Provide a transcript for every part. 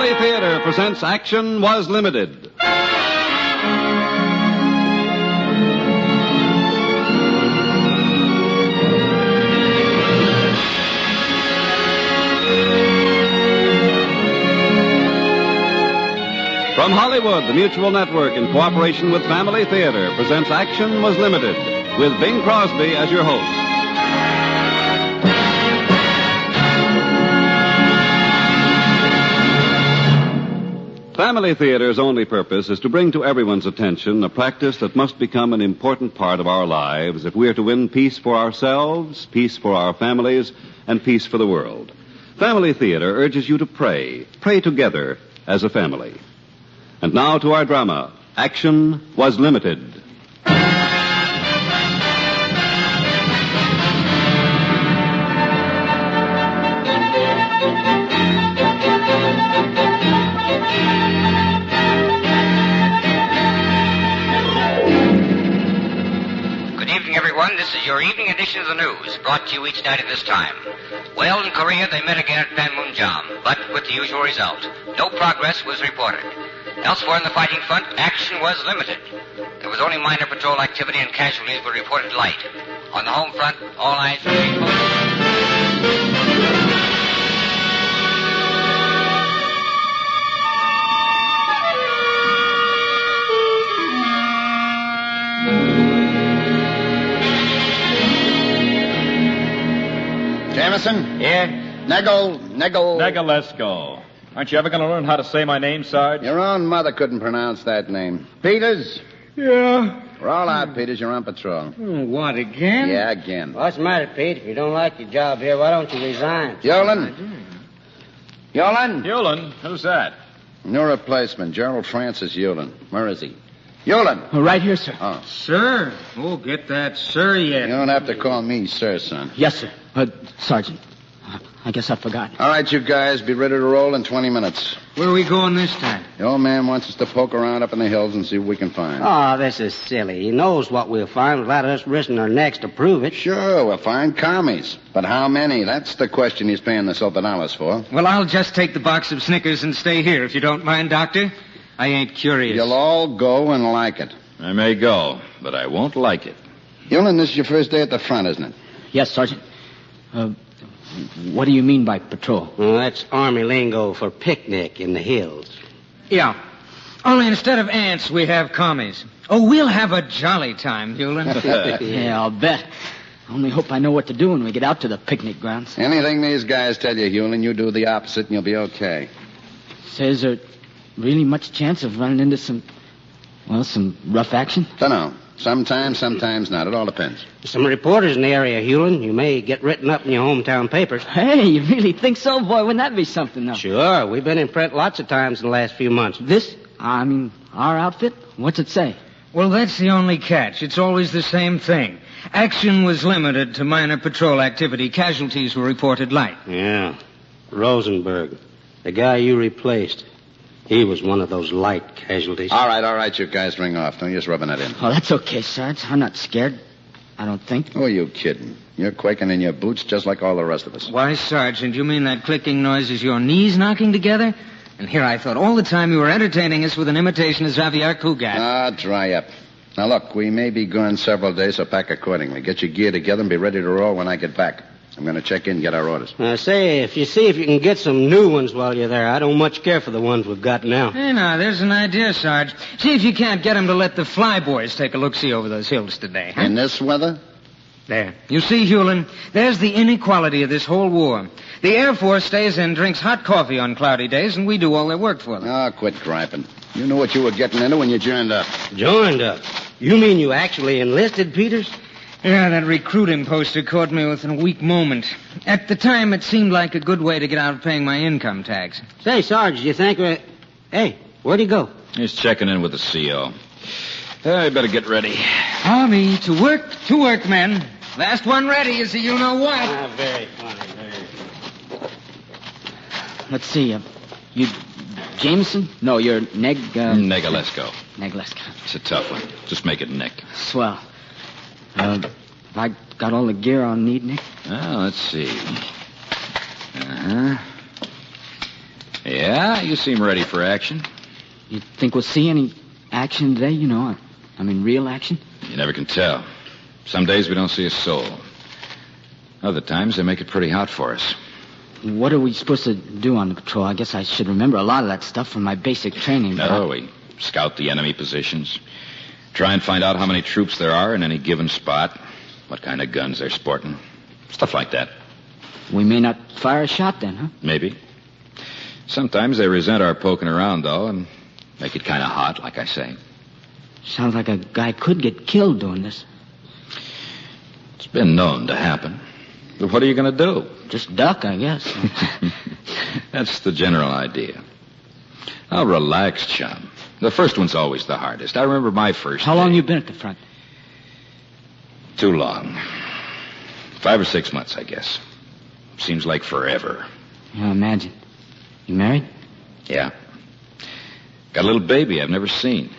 Family Theater presents Action Was Limited. From Hollywood, the Mutual Network, in cooperation with Family Theater, presents Action Was Limited, with Bing Crosby as your host. Family Theater's only purpose is to bring to everyone's attention a practice that must become an important part of our lives if we are to win peace for ourselves, peace for our families, and peace for the world. Family Theater urges you to pray together as a family. And now to our drama, Action Was Limited. This is your evening edition of the news, brought to you each night at this time. Well, in Korea, they met again at Panmunjom, but with the usual result. No progress was reported. Elsewhere in the fighting front, action was limited. There was only minor patrol activity and casualties were reported light. On the home front, all eyes remained focused. Jameson? Yeah? Negalesko. Aren't you ever going to learn how to say my name, Sarge? Your own mother couldn't pronounce that name. Peters? Yeah. We're all out, Peters. You're on patrol. What, again? Yeah, again. What's the matter, Pete? If you don't like your job here, why don't you resign? Yolan? Yolan? Who's that? New replacement, Gerald Francis Yolan. Where is he? Yolan! Right here, sir. Oh. Sir? Oh, get that sir yet. You don't have to call me sir, son. Yes, sir. Sergeant, I guess I forgot. All right, you guys, be ready to roll in 20 minutes. Where are we going this time? The old man wants us to poke around up in the hills and see what we can find. Oh, this is silly. He knows what we'll find without us risking our necks to prove it. Sure, we'll find commies. But how many? That's the question he's paying the $30 for. Well, I'll just take the box of Snickers and stay here, if you don't mind, Doctor. I ain't curious. You'll all go and like it. I may go, but I won't like it. Yolan, this is your first day at the front, isn't it? Yes, Sergeant. What do you mean by patrol? Well, that's Army lingo for picnic in the hills. Yeah. Only instead of ants, we have commies. Oh, we'll have a jolly time, Hewlin. Yeah, I'll bet. I only hope I know what to do when we get out to the picnic grounds. Anything these guys tell you, Hewlin, you do the opposite and you'll be okay. So is there really much chance of running into some rough action? Dunno. Sometimes not. It all depends. Some reporters in the area, Hewlin. You may get written up in your hometown papers. Hey, you really think so, boy? Wouldn't that be something, though? Sure. We've been in print lots of times in the last few months. Our outfit? What's it say? Well, that's the only catch. It's always the same thing. Action was limited to minor patrol activity. Casualties were reported light. Yeah. Rosenberg, the guy you replaced. He was one of those light casualties. All right, you guys ring off. Don't use rubbing that in. Oh, that's okay, Sarge. I'm not scared. I don't think. Who are you kidding? You're quaking in your boots just like all the rest of us. Why, Sergeant, you mean that clicking noise is your knees knocking together? And here I thought all the time you were entertaining us with an imitation of Xavier Cugat. Ah, dry up. Now, look, we may be gone several days, so pack accordingly. Get your gear together and be ready to roll when I get back. I'm going to check in and get our orders. Say, if you can get some new ones while you're there, I don't much care for the ones we've got now. Hey, now, there's an idea, Sarge. See if you can't get them to let the flyboys take a look-see over those hills today. Huh? In this weather? There. You see, Hewlin, there's the inequality of this whole war. The Air Force stays in, drinks hot coffee on cloudy days, and we do all their work for them. Oh, quit griping. You knew what you were getting into when you joined up. Joined up? You mean you actually enlisted, Peters? Yeah, that recruiting poster caught me with a weak moment. At the time, it seemed like a good way to get out of paying my income tax. Say, Sarge, do you think... Hey, where'd he go? He's checking in with the CO. I better get ready. Army, to work, men. Last one ready is the you-know-what. Very funny, very. Let's see, you Jameson? No, you're Negalesko. Negalesko. It's a tough one. Just make it Nick. Swell. I got all the gear I'll need, Nick? Well, let's see. Uh-huh. Yeah, you seem ready for action. You think we'll see any action today, I mean, real action? You never can tell. Some days we don't see a soul. Other times they make it pretty hot for us. What are we supposed to do on the patrol? I guess I should remember a lot of that stuff from my basic training. No, we scout the enemy positions. Try and find out how many troops there are in any given spot. What kind of guns they're sporting. Stuff like that. We may not fire a shot then, huh? Maybe. Sometimes they resent our poking around, though, and make it kind of hot, like I say. Sounds like a guy could get killed doing this. It's been known to happen. But what are you going to do? Just duck, I guess. That's the general idea. Now, relax, chum. The first one's always the hardest. I remember my first How long you been at the front? Too long. 5 or 6 months, I guess. Seems like forever. Yeah, imagine. You married? Yeah. Got a little baby I've never seen.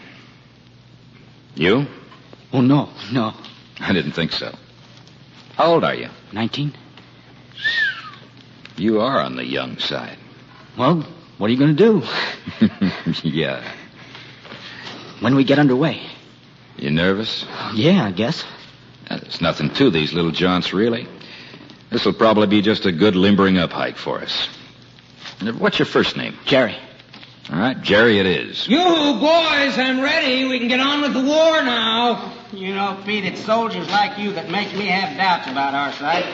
You? Oh, no. I didn't think so. How old are you? 19? You are on the young side. Well, what are you going to do? Yeah. When we get underway? You nervous? Yeah, I guess. There's nothing to these little jaunts, really. This'll probably be just a good limbering up hike for us. What's your first name? Jerry. All right, Jerry it is. You boys, I'm ready. We can get on with the war now. You know, Pete, it's soldiers like you that make me have doubts about our side.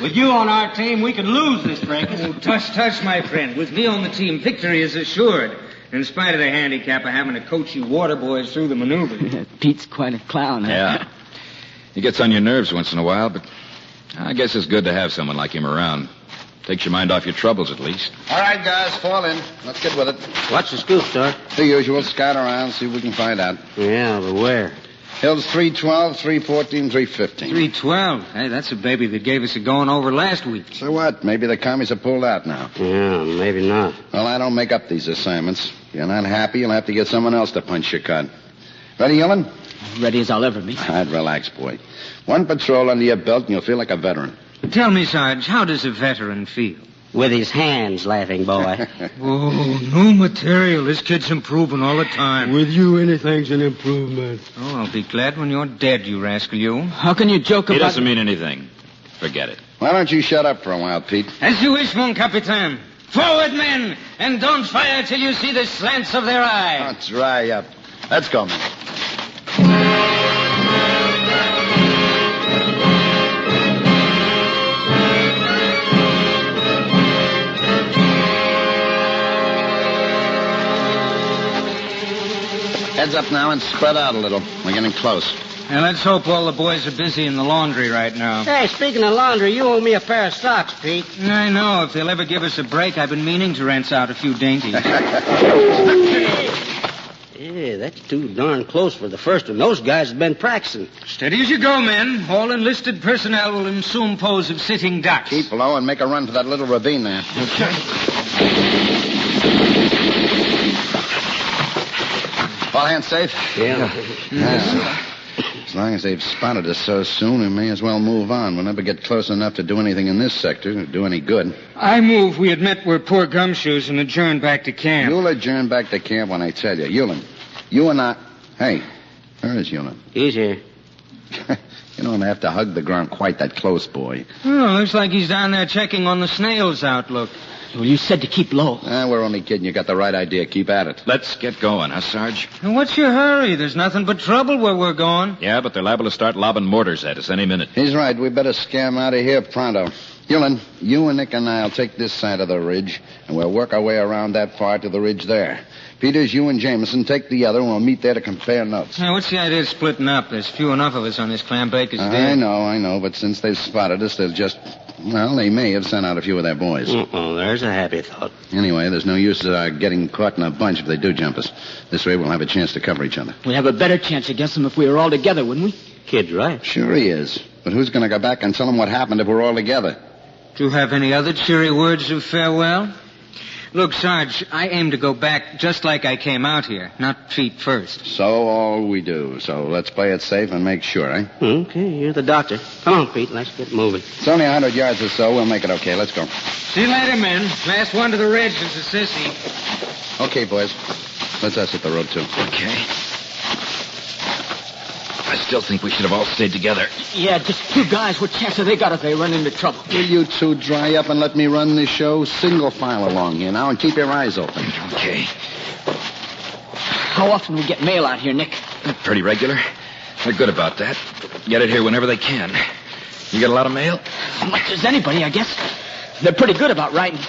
With you on our team, we could lose this fracas. Oh, tush, my friend. With me on the team, victory is assured. In spite of the handicap of having to coach you water boys through the maneuvers. Pete's quite a clown. Huh? Yeah. He gets on your nerves once in a while, but I guess it's good to have someone like him around. Takes your mind off your troubles, at least. All right, guys, fall in. Let's get with it. What's the scoop, sir? The usual. Scout around, see what we can find out. Yeah, but where? Hills 312, 314, 315. 312. Hey, that's a baby that gave us a going over last week. So what? Maybe the commies have pulled out now. Yeah, maybe not. Well, I don't make up these assignments. If you're not happy, you'll have to get someone else to punch your card. Ready, Helen? Ready as I'll ever be. All right, relax, boy. One patrol under your belt and you'll feel like a veteran. Tell me, Sarge, how does a veteran feel? With his hands, laughing boy. Oh, new material. This kid's improving all the time. With you, anything's an improvement. Oh, I'll be glad when you're dead, you rascal, you. How can you joke He about... doesn't mean anything. Forget it. Why don't you shut up for a while, Pete? As you wish, mon capitan. Forward, men, and don't fire till you see the slants of their eye. Oh, dry up. Let's go, man. Heads up now and spread out a little. We're getting close. Now, let's hope all the boys are busy in the laundry right now. Hey, speaking of laundry, you owe me a pair of socks, Pete. I know. If they'll ever give us a break, I've been meaning to rent out a few dainties. Yeah, that's too darn close for the first one. Those guys have been practicing. Steady as you go, men. All enlisted personnel will assume pose of sitting ducks. Keep low and make a run for that little ravine there. All hands safe? Yeah. As long as they've spotted us so soon, we may as well move on. We'll never get close enough to do anything in this sector to do any good. I move we admit we're poor gumshoes and adjourn back to camp. You'll adjourn back to camp when I tell you. Eulin, you and I... Hey, where is Eulin? He's here. You don't have to hug the ground quite that close, boy. Oh, looks like he's down there checking on the snail's outlook. Well, you said to keep low. We're only kidding. You got the right idea. Keep at it. Let's get going, huh, Sarge? And what's your hurry? There's nothing but trouble where we're going. Yeah, but they're liable to start lobbing mortars at us any minute. He's right. We better scam out of here pronto. Eulin, you and Nick and I'll take this side of the ridge, and we'll work our way around that far to the ridge there. Peters, you and Jameson take the other, and we'll meet there to compare notes. Now, what's the idea of splitting up? There's few enough of us on this Clambaker's I deal. know, but since they've spotted us, they'll just... Well, they may have sent out a few of their boys. Uh-oh, there's a happy thought. Anyway, there's no use getting caught in a bunch if they do jump us. This way we'll have a chance to cover each other. We'd have a better chance against them if we were all together, wouldn't we? Kid's right. Sure he is. But who's going to go back and tell them what happened if we're all together? Do you have any other cheery words of farewell? Look, Sarge, I aim to go back just like I came out here, not feet first. So all we do. So let's play it safe and make sure, eh? Okay, you're the doctor. Come on, Pete. Let's get moving. It's only 100 yards or so. We'll make it okay. Let's go. See you later, men. Last one to the ridge is a sissy. Okay, boys. Let's exit the road, too. Okay. I still think we should have all stayed together. Yeah, just two guys. What chance have they got if they run into trouble? Will you two dry up and let me run this show? Single file along here now and keep your eyes open. Okay. How often we get mail out here, Nick? Pretty regular. They're good about that. Get it here whenever they can. You get a lot of mail? As much as anybody, I guess. They're pretty good about writing.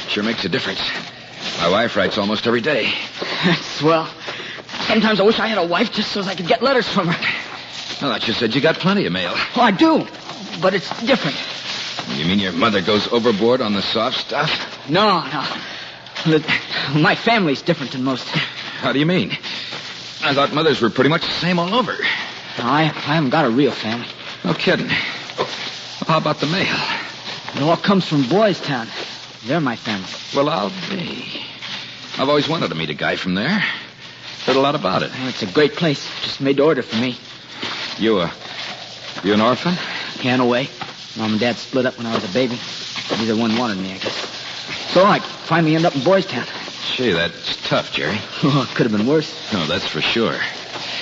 Sure makes a difference. My wife writes almost every day. Swell. Sometimes I wish I had a wife just so I could get letters from her. Well, I just said you got plenty of mail. Oh, I do. But it's different. You mean your mother goes overboard on the soft stuff? No. My family's different than most. How do you mean? I thought mothers were pretty much the same all over. No, I haven't got a real family. No kidding. How about the mail? It all comes from Boys Town. They're my family. Well, I'll be. I've always wanted to meet a guy from there. Heard a lot about it. Oh, it's a great place. Just made to order for me. You an orphan? Yeah, in a way. Mom and Dad split up when I was a baby. Neither one wanted me, I guess. So I finally ended up in Boys Town. Gee, that's tough, Jerry. Oh, it could have been worse. No, that's for sure.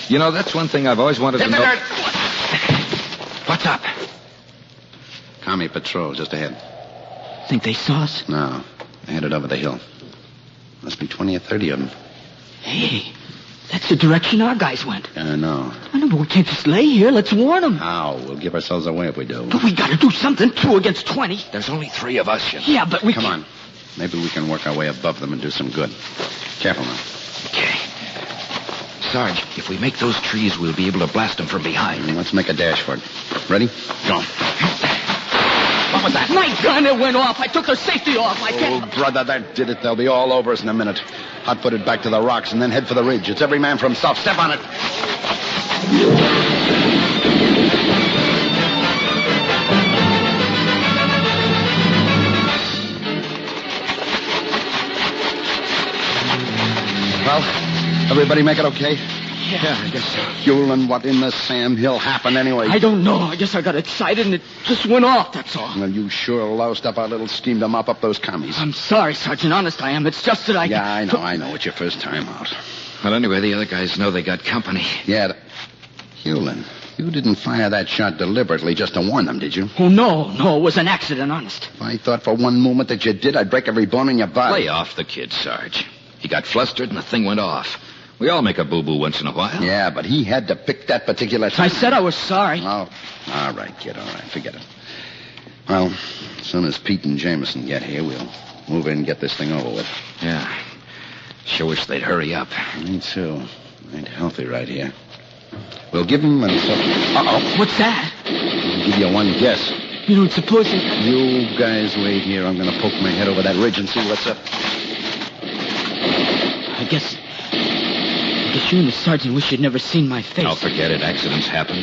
You know, that's one thing I've always wanted to know. What's up? Commie patrol just ahead. Think they saw us? No. They headed over the hill. Must be 20 or 30 of them. Hey, that's the direction our guys went. I know. I know, but we can't just lay here. Let's warn them. How? We'll give ourselves away if we do. But we gotta do something. 2 against 20. There's only 3 of us, you know. Yeah, but we Come on. Maybe we can work our way above them and do some good. Careful now. Okay. Sarge, if we make those trees, we'll be able to blast them from behind. Let's make a dash for it. Ready? Go. What was that? My gun, it went off. I took the safety off. I Oh, can't... brother, that did it. They'll be all over us in a minute. Hot-footed back to the rocks and then head for the ridge. It's every man for himself. Step on it. Well, everybody make it okay? Yeah, I guess so. Hewlin, what in the Sam Hill happened anyway? I don't know. I guess I got excited and it just went off, that's all. Well, you sure loused up our little scheme to mop up those commies. I'm sorry, Sergeant. Honest, I am. It's just that I... Yeah, I know. It's your first time out. Well, anyway, the other guys know they got company. Yeah. Hewlin, you didn't fire that shot deliberately just to warn them, did you? Oh, no. It was an accident, honest. If I thought for one moment that you did, I'd break every bone in your body. Lay off the kid, Sarge. He got flustered and the thing went off. We all make a boo-boo once in a while. Yeah, but he had to pick that particular time. I said I was sorry. Oh, all right, kid, all right. Forget it. Well, as soon as Pete and Jameson get here, we'll move in and get this thing over with. Yeah. Sure wish they'd hurry up. Me too. Ain't healthy right here. We'll give him until... Uh-oh. What's that? I'll give you one guess. You don't suppose he... You guys wait here. I'm going to poke my head over that ridge and see what's up. I guess you and the sergeant wish you'd never seen my face. Oh, forget it. Accidents happen.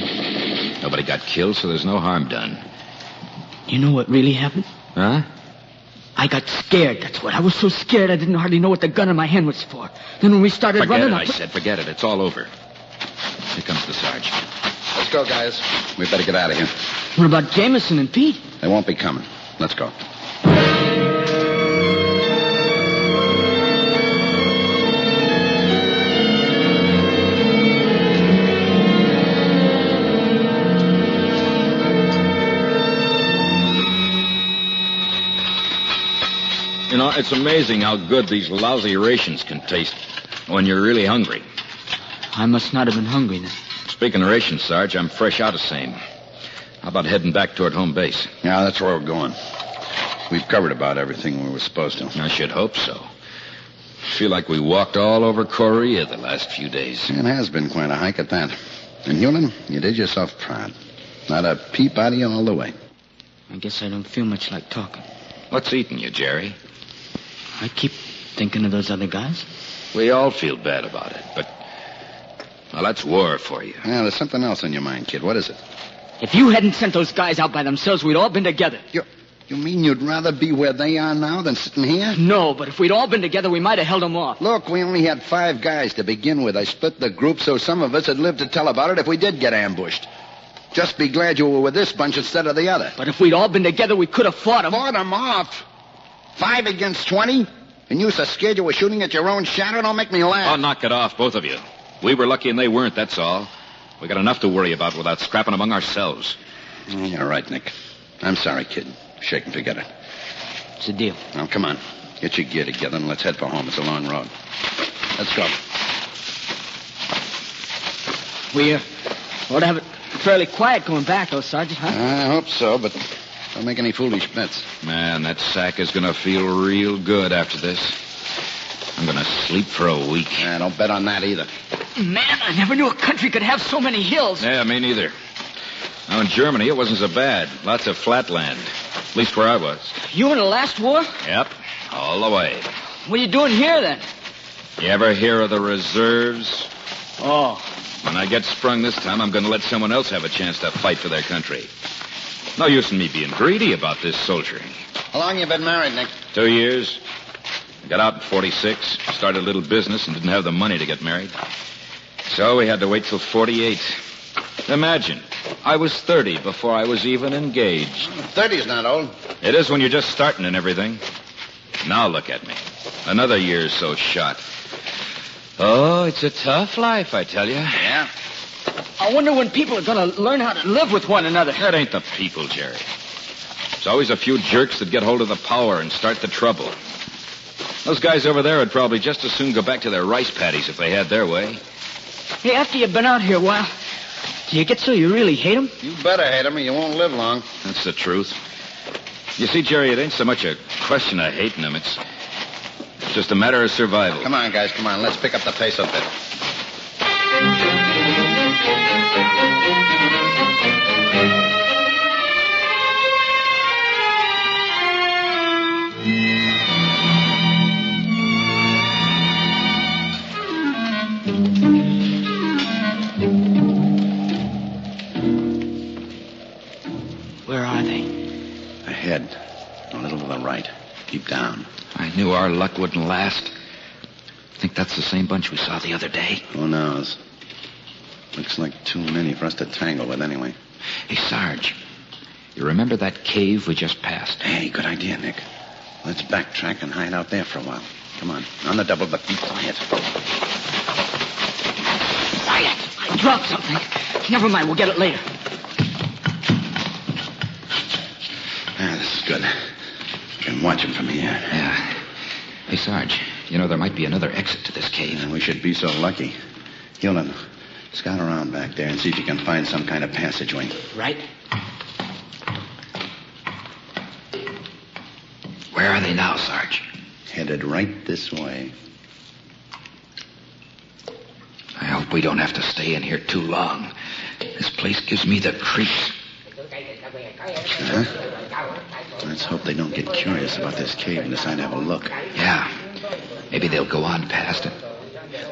Nobody got killed, so there's no harm done. You know what really happened? Huh? I got scared, that's what. I was so scared I didn't hardly know what the gun in my hand was for. Then when we started running... I said forget it. It's all over. Here comes the sergeant. Let's go, guys. We better get out of here. What about Jameson and Pete? They won't be coming. Let's go. You know, it's amazing how good these lousy rations can taste when you're really hungry. I must not have been hungry then. Speaking of rations, Sarge, I'm fresh out of same. How about heading back toward home base? Yeah, that's where we're going. We've covered about everything we were supposed to. I should hope so. Feel like we walked all over Korea the last few days. It has been quite a hike at that. And Hewlin, you did yourself proud. Not a peep out of you all the way. I guess I don't feel much like talking. What's eating you, Jerry? I keep thinking of those other guys. We all feel bad about it, but... Well, that's war for you. Yeah, there's something else on your mind, kid. What is it? If you hadn't sent those guys out by themselves, we'd all been together. You mean you'd rather be where they are now than sitting here? No, but if we'd all been together, we might have held them off. Look, we only had 5 guys to begin with. I split the group so some of us had lived to tell about it if we did get ambushed. Just be glad you were with this bunch instead of the other. But if we'd all been together, we could have fought them. Fought them off? 5 against 20? And you so scared you were shooting at your own shadow? Don't make me laugh. Oh, knock it off, both of you. We were lucky and they weren't, that's all. We got enough to worry about without scrapping among ourselves. Oh, you're right, Nick. I'm sorry, kid. Shake and forget it. It's a deal. Now, come on. Get your gear together and let's head for home. It's a long road. Let's go. We ought to have it fairly quiet going back, though, Sergeant, huh? I hope so, but don't make any foolish bets. Man, that sack is going to feel real good after this. I'm going to sleep for a week. Don't bet on that either. Man, I never knew a country could have so many hills. Yeah, me neither. Now, in Germany, it wasn't so bad. Lots of flat land. At least where I was. You in the last war? Yep, all the way. What are you doing here, then? You ever hear of the reserves? Oh. When I get sprung this time, I'm going to let someone else have a chance to fight for their country. No use in me being greedy about this soldiering. How long you been married, Nick? 2 years. I got out in 46, started a little business, and didn't have the money to get married. So we had to wait till 48. Imagine, I was 30 before I was even engaged. 30's not old. It is when you're just starting and everything. Now look at me. Another year or so shot. Oh, it's a tough life, I tell you. Yeah? I wonder when people are going to learn how to live with one another. That ain't the people, Jerry. There's always a few jerks that get hold of the power and start the trouble. Those guys over there would probably just as soon go back to their rice paddies if they had their way. Hey, after you've been out here a while, do you get so you really hate them? You better hate him or you won't live long. That's the truth. You see, Jerry, it ain't so much a question of hating them. It's just a matter of survival. Come on, guys, come on. Let's pick up the pace a bit. Where are they? Ahead. A little to the right. Keep down. I knew our luck wouldn't last. Think that's the same bunch we saw the other day? Who knows? Looks like too many for us to tangle with anyway. Hey, Sarge, you remember that cave we just passed? Hey, good idea, Nick. Let's backtrack and hide out there for a while. Come on. On the double, but be quiet. Quiet! I dropped something. Never mind, we'll get it later. This is good. You can watch him from here. Yeah. Hey, Sarge, you know there might be another exit to this cave. And we should be so lucky. Hewlin, scout around back there and see if you can find some kind of passageway. Right. Where are they now, Sarge? Headed right this way. I hope we don't have to stay in here too long. This place gives me the creeps. Huh? Let's hope they don't get curious about this cave and decide to have a look. Yeah. Maybe they'll go on past it.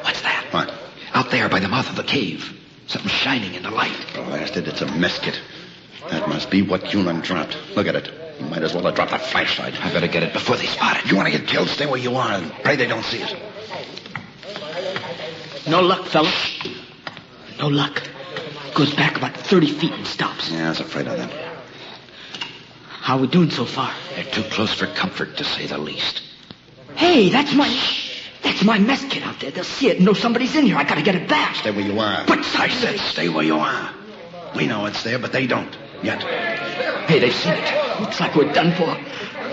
What's that? What? Out there by the mouth of the cave. Something shining in the light. Blasted, it's a mesket. That must be what Hewlin dropped. Look at it. You might as well have dropped a flashlight. I better get it before they spot it. You want to get killed, stay where you are and pray they don't see it. No luck, fellas. No luck. Goes back about 30 feet and stops. Yeah, I was afraid of that. How are we doing so far? They're too close for comfort, to say the least. Hey, that's my mess kit out there. They'll see it and know somebody's in here. I gotta get it back. Stay where you are. But I said stay where you are. We know it's there, but they don't. Yet. Hey, they've seen it. Looks like we're done for.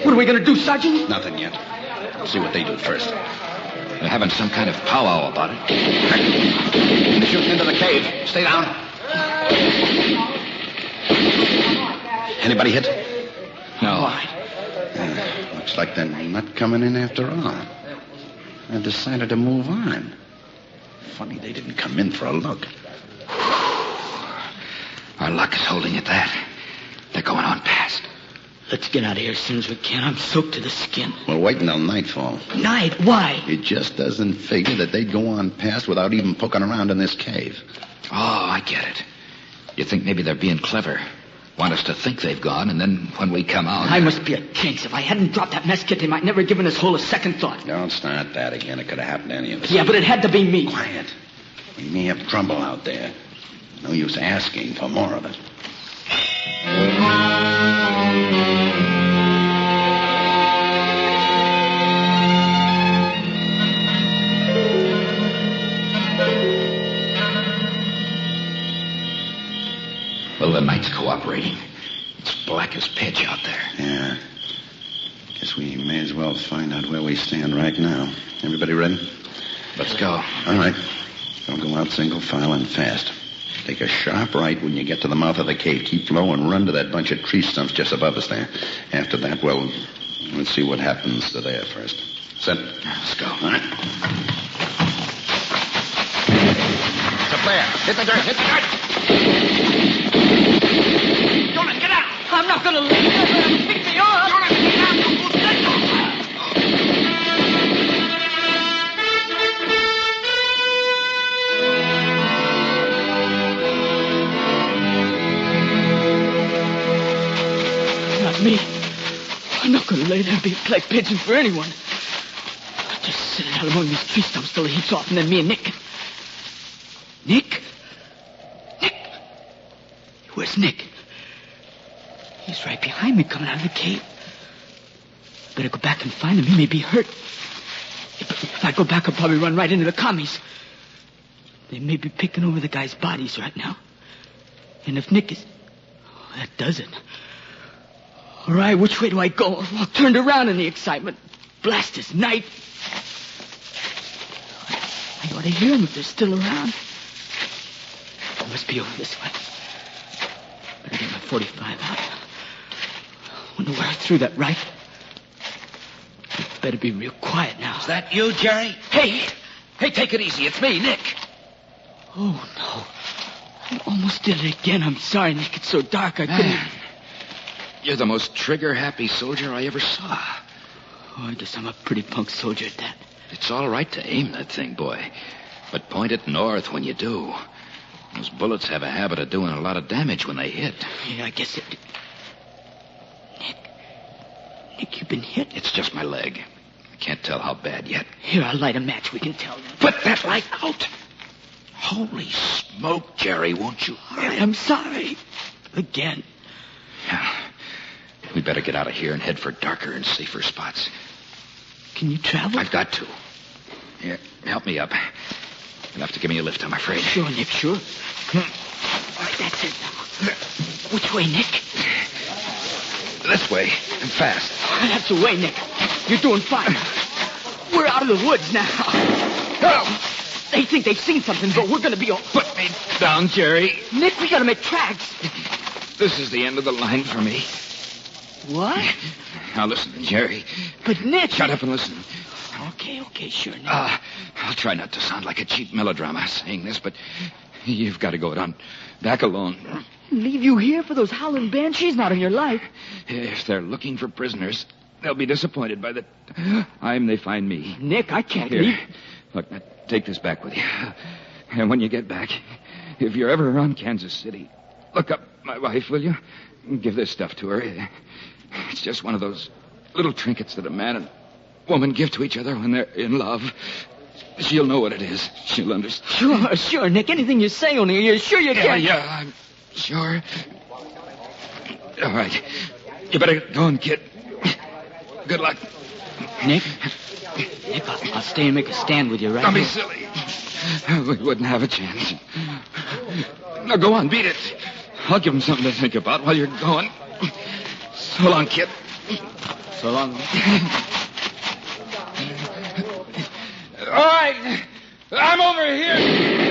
What are we gonna do, Sergeant? Nothing yet. We'll see what they do first. They're having some kind of powwow about it. They're shooting into the cave. Stay down. Anybody hit? No. All right. Looks like they're not coming in after all. I decided to move on. Funny they didn't come in for a look. Our luck is holding at that. They're going on past. Let's get out of here as soon as we can. I'm soaked to the skin. We'll wait until nightfall. Night? Why? It just doesn't figure that they'd go on past without even poking around in this cave. Oh, I get it. You think maybe they're being clever. Want us to think they've gone, and then when we come out... I must be a jinx. If I hadn't dropped that mess kit, they might never have given this hole a second thought. Don't start that again. It could have happened to any of us. Yeah, but it had to be me. Quiet. We may have trouble out there. No use asking for more of it. Well, the night's cooperating. It's black as pitch out there. Yeah. Guess we may as well find out where we stand right now. Everybody ready? Let's go. All right. Don't go out single file and fast. Take a sharp right when you get to the mouth of the cave. Keep low and run to that bunch of tree stumps just above us there. After that, well, let's see what happens to there first. Set. Let's go. All right. It's up there. Hit the dirt. Hit the dirt. Jonas, get out! I'm not going to leave you. Pick me up. Jonas, get out. Not me. I'm not going to lay there and be a clay pigeon for anyone. I'll just sit out among these tree stumps till the heat's off, and then me and Nick. Nick? Where's Nick? He's right behind me coming out of the cave. Better go back and find him. He may be hurt. If I go back, I'll probably run right into the commies. They may be picking over the guys' bodies right now. And if Nick is... Oh, that does it. All right, which way do I go? I'm turned around in the excitement. Blast this night. I ought to hear them if they're still around. They must be over this way. Better get my 45 out. Wonder where I threw that rifle. Better be real quiet now. Is that you, Jerry? Hey! Hey, take it easy. It's me, Nick. Oh, no. I almost did it again. I'm sorry, Nick. It's so dark I couldn't... You're the most trigger-happy soldier I ever saw. Oh, I guess I'm a pretty punk soldier at that. It's all right to aim that thing, boy. But point it north when you do. Those bullets have a habit of doing a lot of damage when they hit. Yeah, I guess it... Nick, you've been hit? It's just my leg. I can't tell how bad yet. Here, I'll light a match. We can tell them. Put that light out! Holy smoke, Jerry, won't you? All right, I'm sorry. Again. Yeah. We better get out of here and head for darker and safer spots. Can you travel? I've got to. Here, help me up. You'll have to give me a lift, I'm afraid. Sure, Nick, sure. All right, that's it now. Which way, Nick? This way, and fast. That's the way, Nick. You're doing fine. We're out of the woods now. Go! They think they've seen something, but we're going to be all... Put me down, Jerry. Nick, we got to make tracks. This is the end of the line for me. What? Now listen, Jerry. But, Nick... Shut up and listen. Okay, sure, Nick. I'll try not to sound like a cheap melodrama saying this, but you've got to go down back alone. Leave you here for those howling banshees? Not in your life. If they're looking for prisoners, they'll be disappointed by the time they find me. Nick, I can't Here, leave. look, now, take this back with you. And when you get back, if you're ever around Kansas City, look up my wife, will you? Give this stuff to her. It's just one of those little trinkets that a man and woman give to each other when they're in love. She'll know what it is. She'll understand. Sure, Nick. Anything you say, only you're sure you can. Yeah, I'm sure. All right. You better go and kid. Good luck. Nick, I'll stay and make a stand with you, right? Don't be silly. We wouldn't have a chance. Now, go on, beat it. I'll give him something to think about while you're going. So long, kid. So long. All right. I'm over here.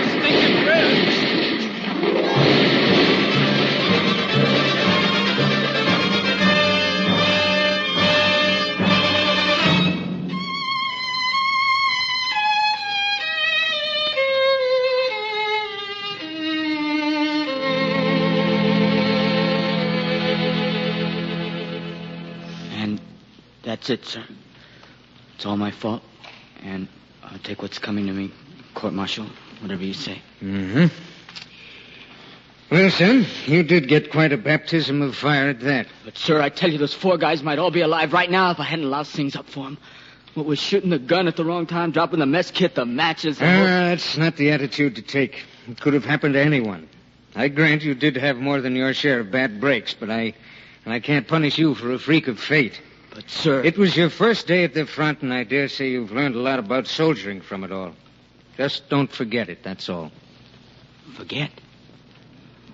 Stinking red. And that's it, sir. It's all my fault. And I'll take what's coming to me. Court-martial, whatever you say. Mm-hmm. Well, son, you did get quite a baptism of fire at that. But, sir, I tell you, those 4 guys might all be alive right now if I hadn't loused things up for them. What with shooting the gun at the wrong time, dropping the mess kit, the matches... That's not the attitude to take. It could have happened to anyone. I grant you did have more than your share of bad breaks, but I can't punish you for a freak of fate. But, sir... It was your first day at the front, and I dare say you've learned a lot about soldiering from it all. Just don't forget it, that's all. Forget?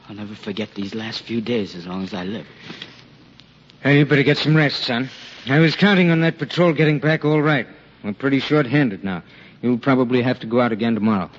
I'll never forget these last few days as long as I live. Hey, you better get some rest, son. I was counting on that patrol getting back all right. We're pretty short-handed now. You'll probably have to go out again tomorrow.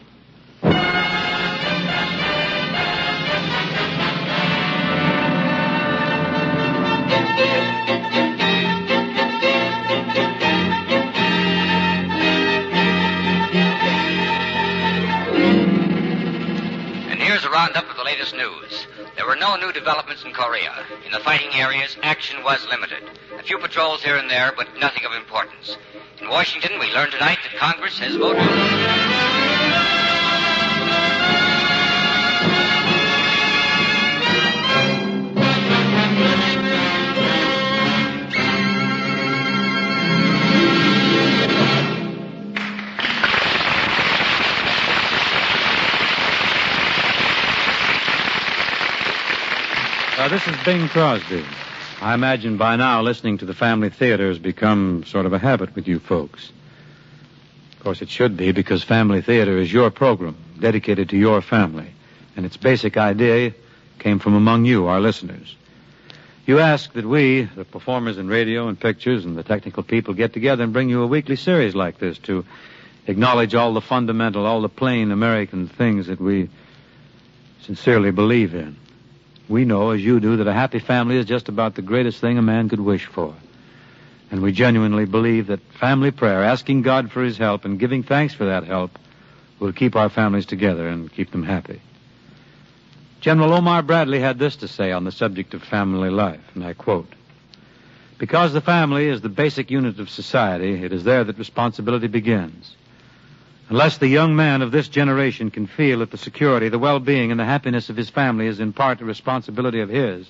Roundup of the latest news. There were no new developments in Korea. In the fighting areas, action was limited. A few patrols here and there, but nothing of importance. In Washington, we learned tonight that Congress has voted... This is Bing Crosby. I imagine by now listening to the Family Theater has become sort of a habit with you folks. Of course, it should be, because Family Theater is your program, dedicated to your family. And its basic idea came from among you, our listeners. You ask that we, the performers in radio and pictures and the technical people, get together and bring you a weekly series like this to acknowledge all the fundamental, all the plain American things that we sincerely believe in. We know, as you do, that a happy family is just about the greatest thing a man could wish for. And we genuinely believe that family prayer, asking God for his help and giving thanks for that help, will keep our families together and keep them happy. General Omar Bradley had this to say on the subject of family life, and I quote, "Because the family is the basic unit of society, it is there that responsibility begins. Unless the young man of this generation can feel that the security, the well-being, and the happiness of his family is in part a responsibility of his,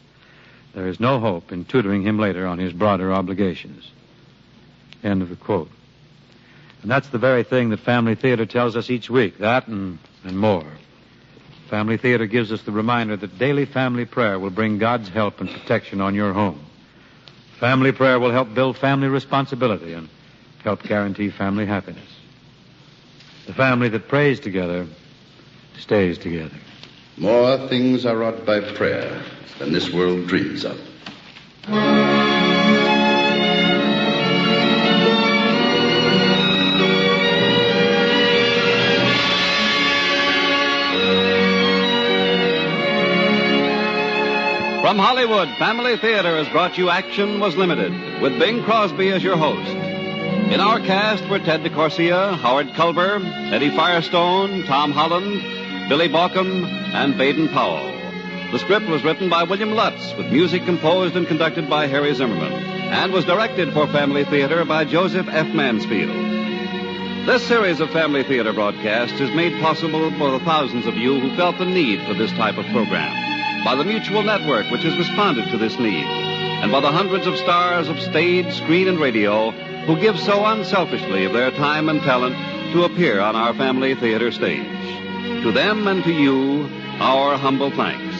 there is no hope in tutoring him later on his broader obligations." End of the quote. And that's the very thing that Family Theater tells us each week, that and more. Family Theater gives us the reminder that daily family prayer will bring God's help and protection on your home. Family prayer will help build family responsibility and help guarantee family happiness. The family that prays together stays together. More things are wrought by prayer than this world dreams of. From Hollywood, Family Theater has brought you Action Was Limited, with Bing Crosby as your host. In our cast were Ted DeCorsia, Howard Culver, Eddie Firestone, Tom Holland, Billy Baucom, and Baden Powell. The script was written by William Lutz, with music composed and conducted by Harry Zimmerman, and was directed for Family Theater by Joseph F. Mansfield. This series of Family Theater broadcasts is made possible for the thousands of you who felt the need for this type of program, by the Mutual Network, which has responded to this need, and by the hundreds of stars of stage, screen, and radio who give so unselfishly of their time and talent to appear on our Family Theater stage. To them and to you, our humble thanks.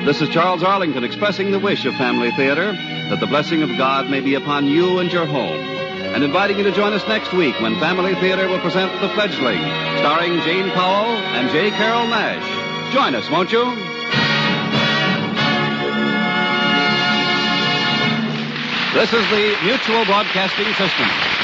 This is Charles Arlington expressing the wish of Family Theater that the blessing of God may be upon you and your home, and inviting you to join us next week when Family Theater will present The Fledgling, starring Jane Powell and J. Carroll Nash. Join us, won't you? This is the Mutual Broadcasting System.